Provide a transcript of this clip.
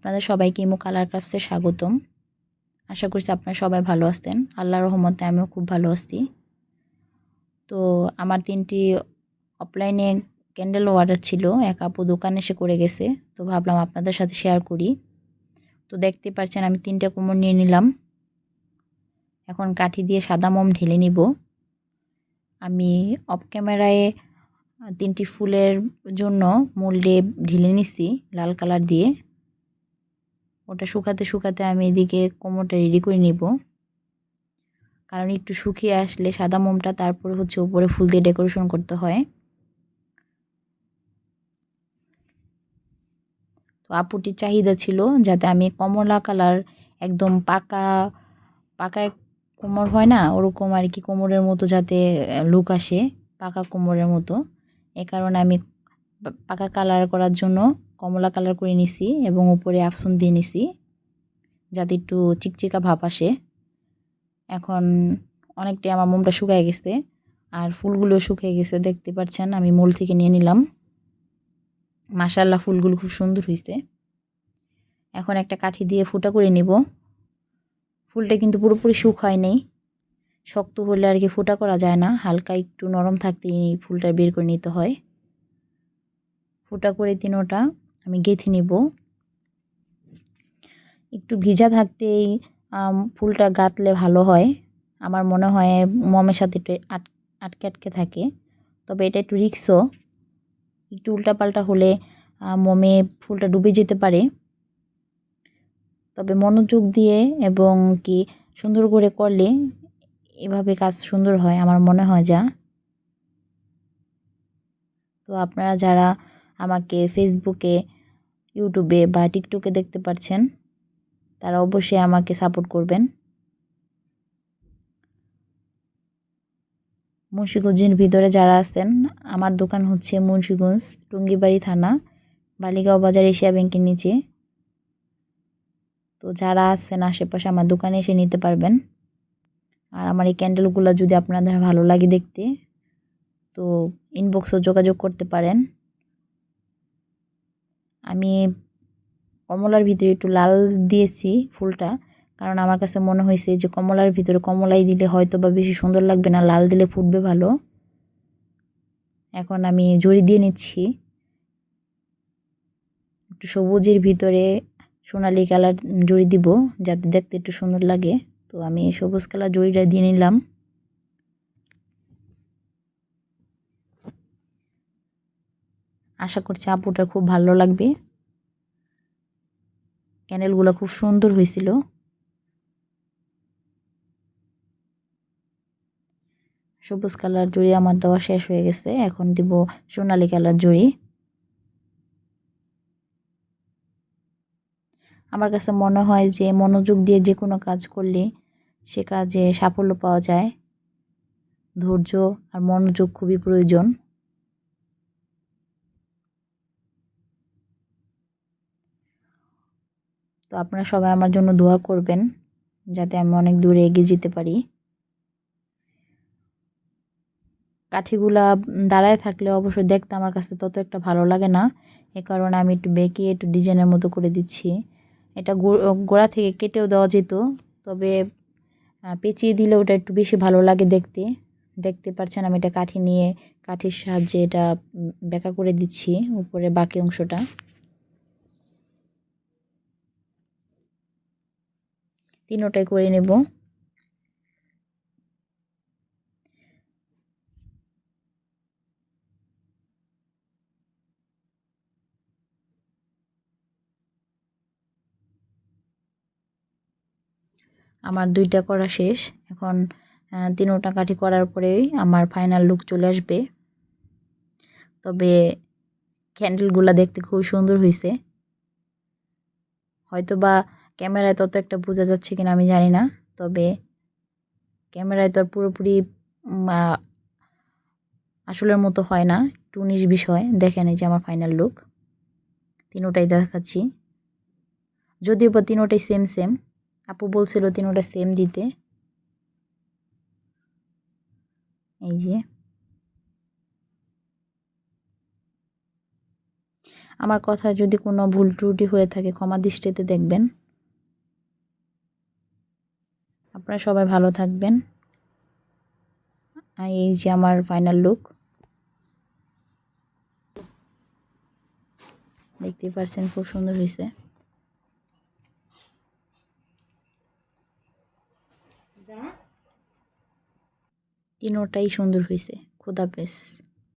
আপনাদের সবাইকে imo colour ক্রাফটসে স্বাগতম। আশা করছি আপনারা সবাই ভালো আছেন। আল্লাহর রহমতে আমিও খুব ভালো আছি। তো আমার 3টি অফলাইনে ক্যান্ডেল অর্ডার ছিল, এক আপু দোকানে এসে করে গেছে, তো ভাবলাম আপনাদের সাথে শেয়ার করি। তো দেখতে পাচ্ছেন আমি 3টা কুমড় নিয়ে নিলাম। এখন কাঠি দিয়ে সাদা মোম ঢেলে নিব। আমি অফ ক্যামেরায় 3টি ফুলের জন্য মোল্ডে ঢেলে নিছি লাল কালার দিয়ে। ওটা শুকাতে শুকাতে আমি এদিকে কোমরটা রেডি করে নিব, কারণ একটু শুকিয়ে আসলে সাদা মোমটা তারপরে উপরে ফুল দিয়ে ডেকোরেশন করতে হয়। তো আপুটির চাহিদা ছিল যাতে আমি কমলা কালার একদম পাকা পাকা কোমর হয় না, ওরকম আর কি কোমরের মতো যাতে লুক আসে, পাকা কোমরের মতো। এ কারণে আমি পাকা কালার করার জন্য কমলা কালার করে নিছি এবং উপরে আফসুন দিয়ে নিছি যাতে একটু চিকচিকা ভাব আসে। এখন অনেকটাই আমার মোমটা শুকিয়ে গেছে আর ফুলগুলো শুকিয়ে গেছে, দেখতে পাচ্ছেন। আমি মোল থেকে নিয়ে নিলাম। মাশাআল্লাহ, ফুলগুলো খুব সুন্দর হয়েছে। এখন একটা কাঠি দিয়ে ফুটা করে নিব। ফুলটা কিন্তু পুরোপুরি শুকায় নেই, শক্ত হলে আর কি ফুটা করা যায় না, হালকা একটু নরম থাকতেই ফুলটা বের করে নিতে হয়। ফুটা করে তিনোটা আমি গেঁথে নিব। একটু ভিজা থাকতেই ফুলটা গাঁথলে ভালো হয়। আমার মনে হয় মোমের সাথে একটু আটকে আটকে থাকে, তবে এটা একটু রিস্কও। একটু উল্টাপাল্টা হলে মোমে ফুলটা ডুবে যেতে পারে। তবে মনোযোগ দিয়ে এবং কি সুন্দর করে করলে এভাবে কাজ সুন্দর হয় আমার মনে হয় যা। তো আপনারা যারা আমাকে ফেসবুকে, ইউটিউবে বা টিকটকে দেখতে পাচ্ছেন তারা অবশ্যই আমাকে সাপোর্ট করবেন। মুন্সিগঞ্জের ভিতরে যারা আছেন, আমার দোকান হচ্ছে মুন্সিগঞ্জ টুঙ্গিবাড়ি থানা, বালিগাঁও বাজার, এশিয়া ব্যাংকের নিচে। তো যারা আছেন আশেপাশে আমার দোকানে এসে নিতে পারবেন। আর আমার এই ক্যান্ডেলগুলো যদি আপনাদের ভালো লাগে দেখতে, তো ইনবক্সও যোগাযোগ করতে পারেন। আমি কমলার ভিতরে একটু লাল দিয়েছি ফুলটা, কারণ আমার কাছে মনে হয়েছে যে কমলার ভিতরে কমলাই দিলে হয়তো বা বেশি সুন্দর লাগবে না, লাল দিলে ফুটবে ভালো। এখন আমি জড়ি দিয়ে নিচ্ছি, একটু সবুজের ভিতরে সোনালি কালার জড়ি দিব যাতে দেখতে একটু সুন্দর লাগে। তো আমি সবুজ কালার জড়িটা দিয়ে নিলাম। আশা করছি আপুটার খুব ভালো লাগবে। ক্যান্ডেলগুলো খুব সুন্দর হয়েছিল। সবুজ কালার জড়ি আমার দেওয়া শেষ হয়ে গেছে, এখন দিব সোনালি কালার জড়ি। আমার কাছে মনে হয় যে মনোযোগ দিয়ে যে কোনো কাজ করলে সে কাজে সাফল্য পাওয়া যায়। ধৈর্য আর মনোযোগ খুবই প্রয়োজন। তো আপনারা সবাই আমার জন্য দোয়া করবেন যাতে আমি অনেক দূরে এগিয়ে যেতে পারি। কাঠিগুলা দাঁড়ায় থাকলে অবশ্যই দেখতে আমার কাছে তত একটা ভালো লাগে না, এ কারণে আমি একটু বেঁকিয়ে একটু ডিজাইনের মতো করে দিচ্ছি। এটা গোড়া থেকে কেটেও দেওয়া যেত, তবে পেঁচিয়ে দিলে ওটা একটু বেশি ভালো লাগে দেখতে। দেখতে পাচ্ছেন আমি এটা কাঠি নিয়ে কাঠির সাহায্যে এটা বেঁকা করে দিচ্ছি উপরে বাকি অংশটা। তিনোটাই করে নেব। আমার 2টা করা শেষ। এখন 3টা কাঠি করার পরেই আমার ফাইনাল লুক চলে আসবে। তবে ক্যান্ডেলগুলা দেখতে খুব সুন্দর হয়েছে। হয়তো বা ক্যামেরায় তত একটা বোঝা যাচ্ছে কিনা আমি জানি না, তবে ক্যামেরায় তো আর পুরোপুরি আসলের মতো হয় না, একটু 19-20 হয়। দেখেন এই যে আমার ফাইনাল লুক, তিনোটাই দেখাচ্ছি। যদিও বা তিনোটাই সেম সেম, আপু বলছিল তিনোটা সেম দিতে। এই যে আমার কথা যদি কোনো ভুল ত্রুটি হয়ে থাকে ক্ষমা দৃষ্টিতে দেখবেন। আপনারা সবাই ভালো থাকবেন। আর এই যে আমার ফাইনাল লুক, দেখতেই পারছেন খুব সুন্দর হয়েছে। তিনোটাই সুন্দর হয়েছে। খোদাফেজ।